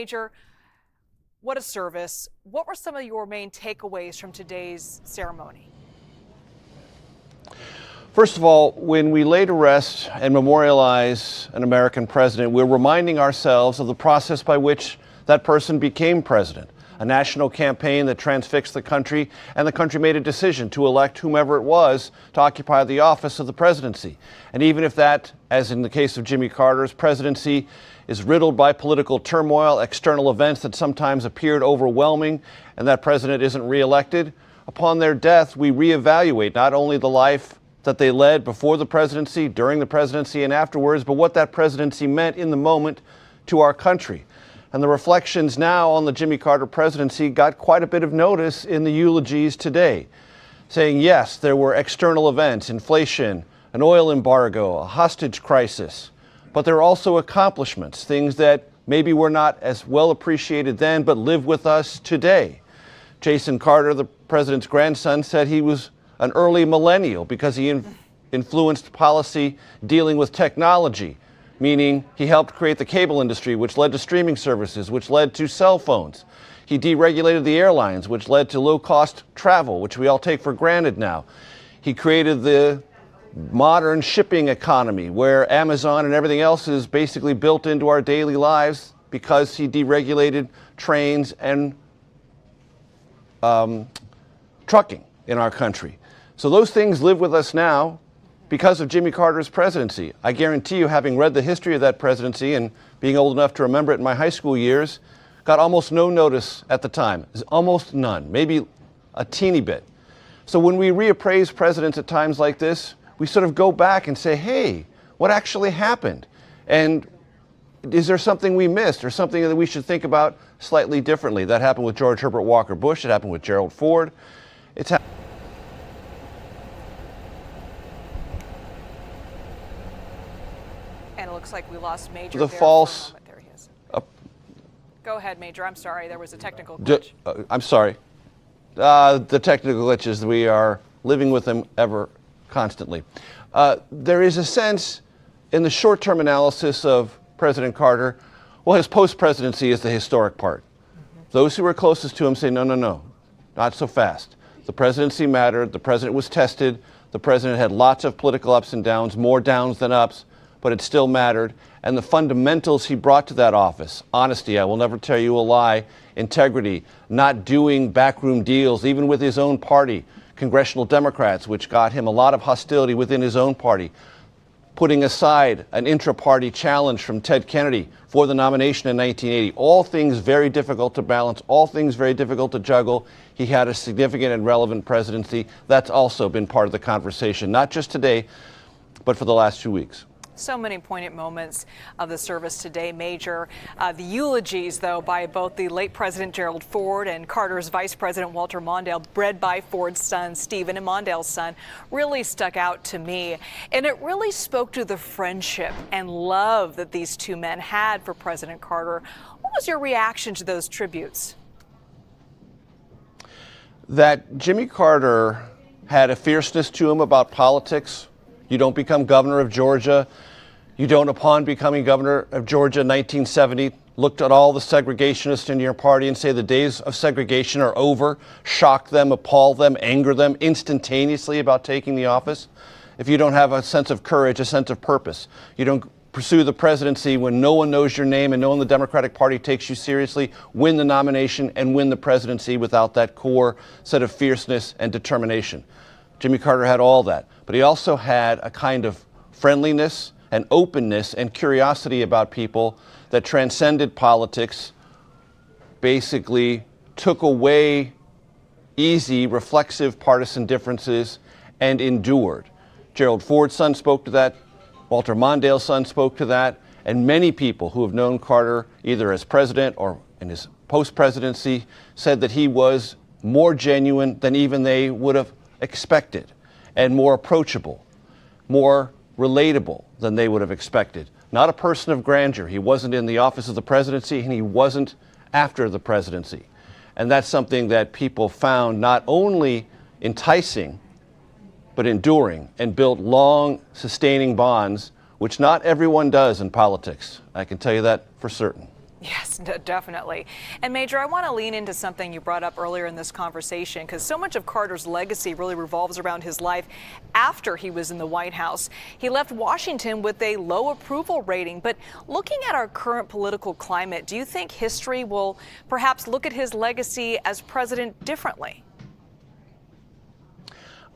Major, what a service. What were some of your main takeaways from today's ceremony? First of all, when we lay to rest and memorialize an American president, we're reminding ourselves of the process by which that person became president. A national campaign that transfixed the country, and the country made a decision to elect whomever it was to occupy the office of the presidency. And even if that, as in the case of Jimmy Carter's presidency, is riddled by political turmoil, external events that sometimes appeared overwhelming, and that president isn't reelected, upon their death, we reevaluate not only the life that they led before the presidency, during the presidency, and afterwards, but what that presidency meant in the moment to our country. And the reflections now on the Jimmy Carter presidency got quite a bit of notice in the eulogies today, saying, yes, there were external events, inflation, an oil embargo, a hostage crisis, but there are also accomplishments, things that maybe were not as well appreciated then, but live with us today. Jason Carter, the president's grandson, said he was an early millennial because he influenced policy dealing with technology, meaning he helped create the cable industry, which led to streaming services, which led to cell phones. He deregulated the airlines, which led to low-cost travel, which we all take for granted now. He created the modern shipping economy, where Amazon and everything else is basically built into our daily lives because he deregulated trains and trucking in our country. So those things live with us now because of Jimmy Carter's presidency. I guarantee you, having read the history of that presidency and being old enough to remember it in my high school years, got almost no notice at the time. Almost none, maybe a teeny bit. So when we reappraise presidents at times like this, we sort of go back and say, hey, what actually happened? And is there something we missed or something that we should think about slightly differently? That happened with George Herbert Walker Bush. It happened with Gerald Ford. And it looks like we lost Major. The false. There he is. Go ahead, Major. I'm sorry. There was a technical glitch. I'm sorry. The technical glitches, we are living with them ever constantly. There is a sense in the short-term analysis of President Carter, well, his post-presidency is the historic part. Those who were closest to him say, no, no, no, not so fast. The presidency mattered. The president was tested. The president had lots of political ups and downs, more downs than ups, but it still mattered. And the fundamentals he brought to that office, honesty, I will never tell you a lie, integrity, not doing backroom deals, even with his own party, congressional Democrats, which got him a lot of hostility within his own party, putting aside an intra-party challenge from Ted Kennedy for the nomination in 1980. All things very difficult to balance, all things very difficult to juggle. He had a significant and relevant presidency. That's also been part of the conversation, not just today, but for the last 2 weeks. So many poignant moments of the service today, Major. The eulogies, though, by both the late President Gerald Ford and Carter's Vice President Walter Mondale, bred by Ford's son, Stephen, and Mondale's son, really stuck out to me. And it really spoke to the friendship and love that these two men had for President Carter. What was your reaction to those tributes? That Jimmy Carter had a fierceness to him about politics. You don't become governor of Georgia. You don't, upon becoming governor of Georgia in 1970, look at all the segregationists in your party and say the days of segregation are over, shock them, appall them, anger them instantaneously about taking the office. If you don't have a sense of courage, a sense of purpose, you don't pursue the presidency when no one knows your name and no one in the Democratic Party takes you seriously, win the nomination and win the presidency without that core set of fierceness and determination. Jimmy Carter had all that, but he also had a kind of friendliness and openness and curiosity about people that transcended politics, basically took away easy, reflexive partisan differences and endured. Gerald Ford's son spoke to that. Walter Mondale's son spoke to that. And many people who have known Carter, either as president or in his post-presidency, said that he was more genuine than even they would have expected, and more approachable, more relatable than they would have expected. Not a person of grandeur. He wasn't in the office of the presidency, and he wasn't after the presidency. And that's something that people found not only enticing, but enduring, and built long, sustaining bonds, which not everyone does in politics. I can tell you that for certain. Yes, definitely. And Major, I want to lean into something you brought up earlier in this conversation, because so much of Carter's legacy really revolves around his life after he was in the White House. He left Washington with a low approval rating. But looking at our current political climate, do you think history will perhaps look at his legacy as president differently?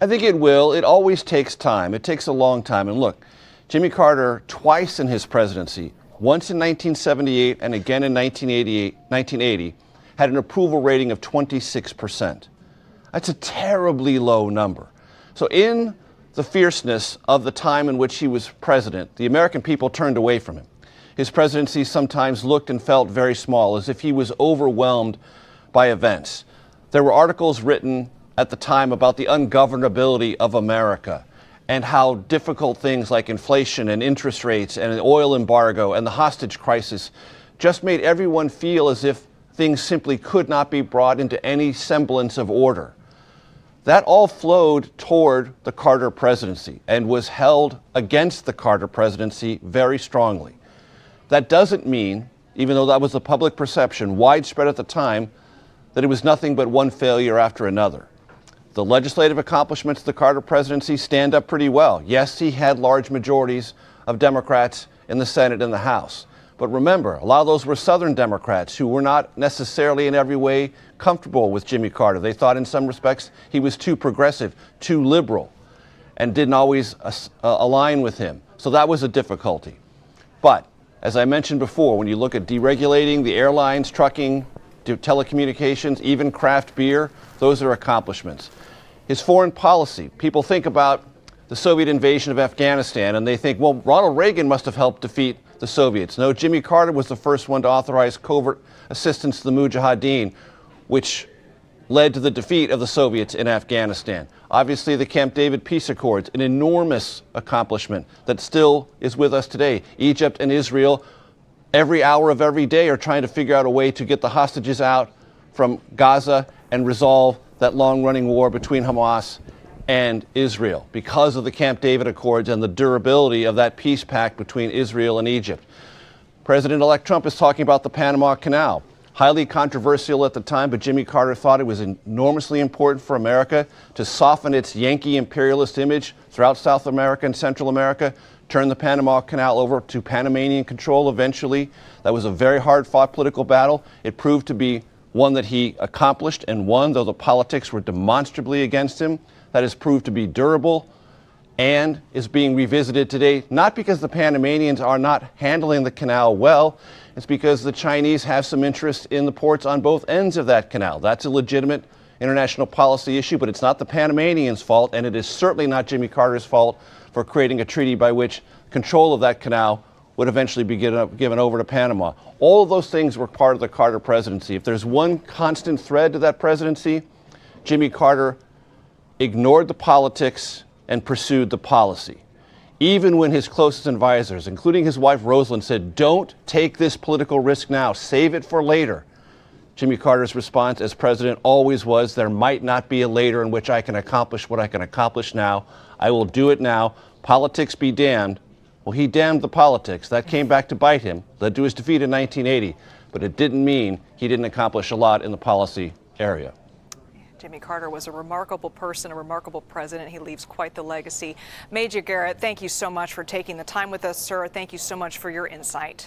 I think it will. It always takes time. It takes a long time. And look, Jimmy Carter, twice in his presidency, once in 1978 and again in 1980, had an approval rating of 26%. That's a terribly low number. So in the fierceness of the time in which he was president, the American people turned away from him. His presidency sometimes looked and felt very small, as if he was overwhelmed by events. There were articles written at the time about the ungovernability of America, and how difficult things like inflation and interest rates and an oil embargo and the hostage crisis just made everyone feel as if things simply could not be brought into any semblance of order. That all flowed toward the Carter presidency and was held against the Carter presidency very strongly. That doesn't mean, even though that was the public perception, widespread at the time, that it was nothing but one failure after another. The legislative accomplishments of the Carter presidency stand up pretty well. Yes, he had large majorities of Democrats in the Senate and the House. But remember, a lot of those were Southern Democrats who were not necessarily in every way comfortable with Jimmy Carter. They thought in some respects he was too progressive, too liberal, and didn't always align with him. So that was a difficulty. But as I mentioned before, when you look at deregulating the airlines, trucking, telecommunications, even craft beer, those are accomplishments. His foreign policy, people think about the Soviet invasion of Afghanistan and they think, well, Ronald Reagan must have helped defeat the Soviets. No, Jimmy Carter was the first one to authorize covert assistance to the Mujahideen, which led to the defeat of the Soviets in Afghanistan. Obviously, the Camp David peace accords, an enormous accomplishment that still is with us today. Egypt and Israel, every hour of every day, are trying to figure out a way to get the hostages out from Gaza and resolve that long-running war between Hamas and Israel because of the Camp David Accords and the durability of that peace pact between Israel and Egypt. President-elect Trump is talking about the Panama Canal. Highly controversial at the time, but Jimmy Carter thought it was enormously important for America to soften its Yankee imperialist image throughout South America and Central America, turn the Panama Canal over to Panamanian control eventually. That was a very hard-fought political battle. It proved to be one that he accomplished and won, though the politics were demonstrably against him. That has proved to be durable and is being revisited today, not because the Panamanians are not handling the canal well, it's because the Chinese have some interest in the ports on both ends of that canal. That's a legitimate international policy issue, but it's not the Panamanians' fault, and it is certainly not Jimmy Carter's fault for creating a treaty by which control of that canal would eventually be given over to Panama. All of those things were part of the Carter presidency. If there's one constant thread to that presidency, Jimmy Carter ignored the politics and pursued the policy. Even when his closest advisors, including his wife Rosalind, said, "Don't take this political risk now, save it for later," Jimmy Carter's response as president always was, "There might not be a later in which I can accomplish what I can accomplish now. I will do it now. Politics be damned." Well, he damned the politics. That came back to bite him, led to his defeat in 1980, but it didn't mean he didn't accomplish a lot in the policy area. Jimmy Carter was a remarkable person, a remarkable president. He leaves quite the legacy. Major Garrett, thank you so much for taking the time with us, sir. Thank you so much for your insight.